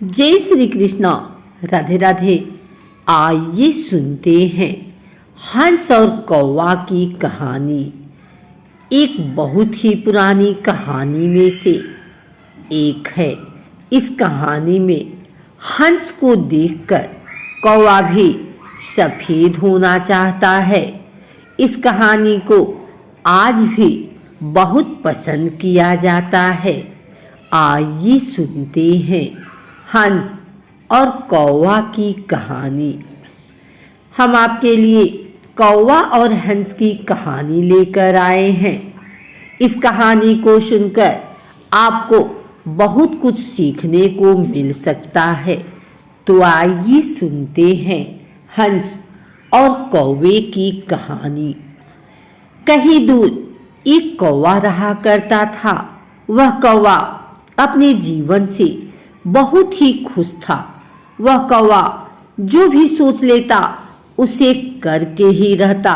जय श्री कृष्णा। राधे राधे। आइए सुनते हैं हंस और कौवा की कहानी। एक बहुत ही पुरानी कहानी में से एक है। इस कहानी में हंस को देखकर कौवा भी सफेद होना चाहता है। इस कहानी को आज भी बहुत पसंद किया जाता है। आइए सुनते हैं हंस और कौवा की कहानी। हम आपके लिए कौवा और हंस की कहानी लेकर आए हैं। इस कहानी को सुनकर आपको बहुत कुछ सीखने को मिल सकता है। तो आइए सुनते हैं हंस और कौवे की कहानी। कहीं दूर एक कौवा रहा करता था। वह कौवा अपने जीवन से बहुत ही खुश था। वह कौवा जो भी सोच लेता उसे करके ही रहता।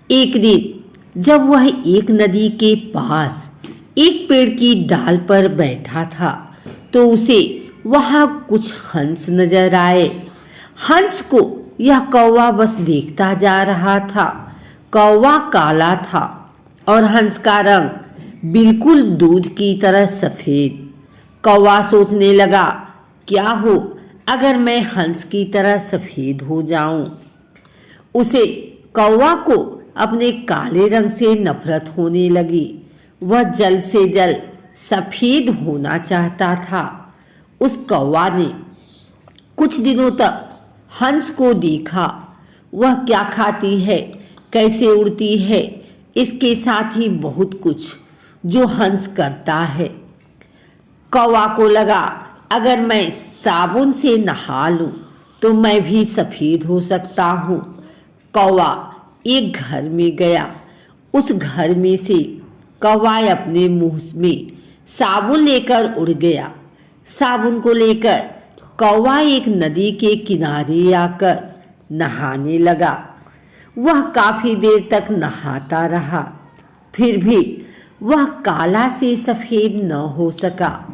एक दिन जब वह एक नदी के पास एक पेड़ की डाल पर बैठा था तो उसे वहां कुछ हंस नजर आए। हंस को यह कौवा बस देखता जा रहा था। कौवा काला था और हंस का रंग बिल्कुल दूध की तरह सफेद। कौवा सोचने लगा, क्या हो अगर मैं हंस की तरह सफेद हो जाऊं। उसे कौवा को अपने काले रंग से नफरत होने लगी। वह जल्द से जल्द सफेद होना चाहता था। उस कौवा ने कुछ दिनों तक हंस को देखा। वह क्या खाती है, कैसे उड़ती है, इसके साथ ही बहुत कुछ जो हंस करता है। कौवा को लगा, अगर मैं साबुन से नहा लूं तो मैं भी सफेद हो सकता हूं। कौवा एक घर में गया। उस घर में से कौवा अपने मुंह में साबुन लेकर उड़ गया। साबुन को लेकर कौवा एक नदी के किनारे आकर नहाने लगा। वह काफी देर तक नहाता रहा, फिर भी वह काला से सफेद न हो सका।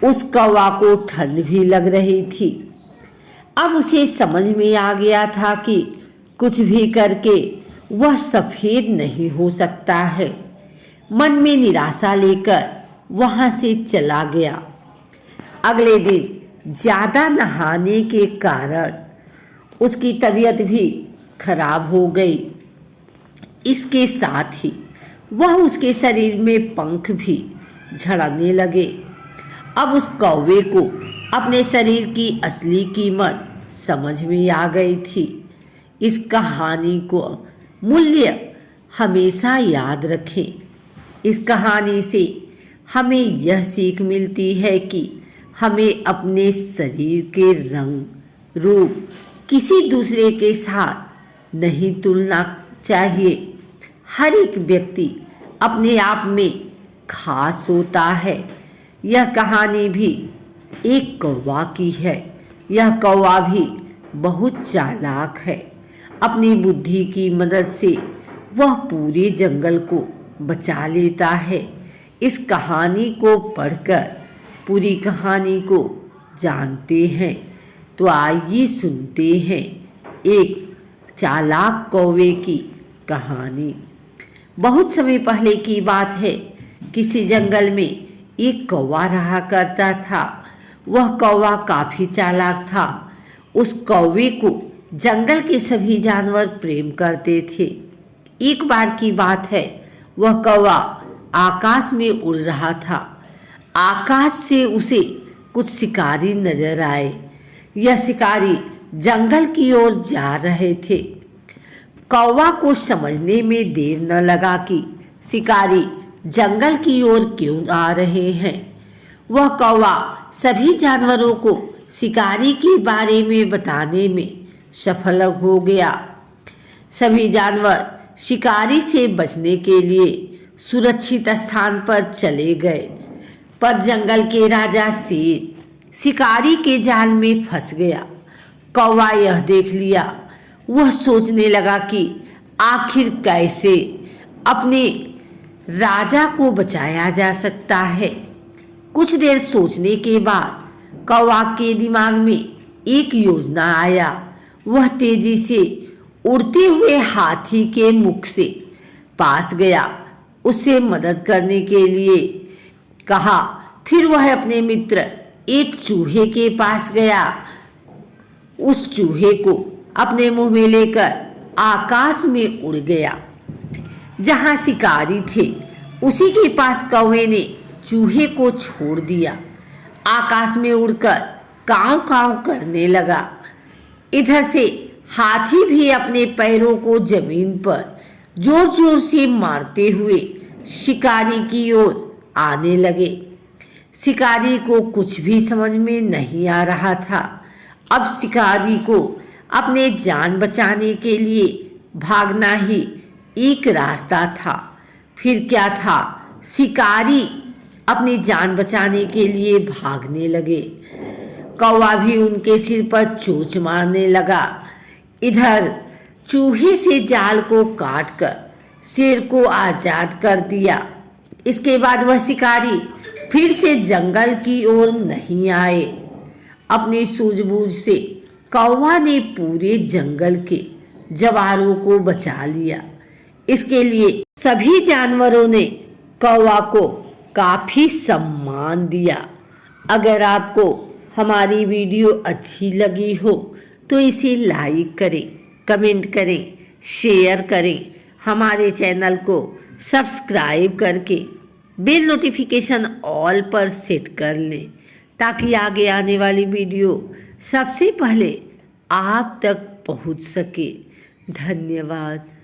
उस कौवा को ठंड भी लग रही थी। अब उसे समझ में आ गया था कि कुछ भी करके वह सफेद नहीं हो सकता है। मन में निराशा लेकर वहां से चला गया। अगले दिन ज्यादा नहाने के कारण उसकी तबीयत भी खराब हो गई। इसके साथ ही वह उसके शरीर में पंख भी झड़ने लगे। अब उस कौवे को अपने शरीर की असली कीमत समझ में आ गई थी। इस कहानी को मूल्य हमेशा याद रखें। इस कहानी से हमें यह सीख मिलती है कि हमें अपने शरीर के रंग, रूप किसी दूसरे के साथ नहीं तुलना चाहिए। हर एक व्यक्ति अपने आप में खास होता है। यह कहानी भी एक कौवा की है। यह कौवा भी बहुत चालाक है। अपनी बुद्धि की मदद से वह पूरे जंगल को बचा लेता है। इस कहानी को पढ़कर पूरी कहानी को जानते हैं। तो आइए सुनते हैं एक चालाक कौवे की कहानी। बहुत समय पहले की बात है। किसी जंगल में एक कौवा रहा करता था। वह कौवा काफी चालाक था। उस कौवे को जंगल के सभी जानवर प्रेम करते थे। एक बार की बात है, वह कौवा आकाश में उड़ रहा था। आकाश से उसे कुछ शिकारी नजर आए। यह शिकारी जंगल की ओर जा रहे थे। कौवा को समझने में देर न लगा कि शिकारी जंगल की ओर क्यों आ रहे हैं। वह कौवा सभी जानवरों को शिकारी के बारे में बताने में सफल हो गया। सभी जानवर शिकारी से बचने के लिए सुरक्षित स्थान पर चले गए। पर जंगल के राजा शेर शिकारी के जाल में फंस गया। कौवा यह देख लिया। वह सोचने लगा कि आखिर कैसे अपने राजा को बचाया जा सकता है। कुछ देर सोचने के बाद कौवा के दिमाग में एक योजना आया। वह तेजी से उड़ते हुए हाथी के मुख से पास गया, उससे मदद करने के लिए कहा। फिर वह अपने मित्र एक चूहे के पास गया, उस चूहे को अपने मुंह में लेकर आकाश में उड़ गया। जहां शिकारी थे उसी के पास कौवे ने चूहे को छोड़ दिया। आकाश में उड़कर कांव कांव करने लगा। इधर से हाथी भी अपने पैरों को जमीन पर जोर जोर से मारते हुए शिकारी की ओर आने लगे। शिकारी को कुछ भी समझ में नहीं आ रहा था। अब शिकारी को अपने जान बचाने के लिए भागना ही एक रास्ता था। फिर क्या था, शिकारी अपनी जान बचाने के लिए भागने लगे। कौवा भी उनके सिर पर चोंच मारने लगा। इधर चूहे से जाल को काटकर शेर को आजाद कर दिया। इसके बाद वह शिकारी फिर से जंगल की ओर नहीं आए। अपनी सूझबूझ से कौवा ने पूरे जंगल के जवारों को बचा लिया। इसके लिए सभी जानवरों ने कौवा को काफी सम्मान दिया। अगर आपको हमारी वीडियो अच्छी लगी हो तो इसे लाइक करें, कमेंट करें, शेयर करें। हमारे चैनल को सब्सक्राइब करके बेल नोटिफिकेशन ऑल पर सेट कर लें ताकि आगे आने वाली वीडियो सबसे पहले आप तक पहुंच सके। धन्यवाद।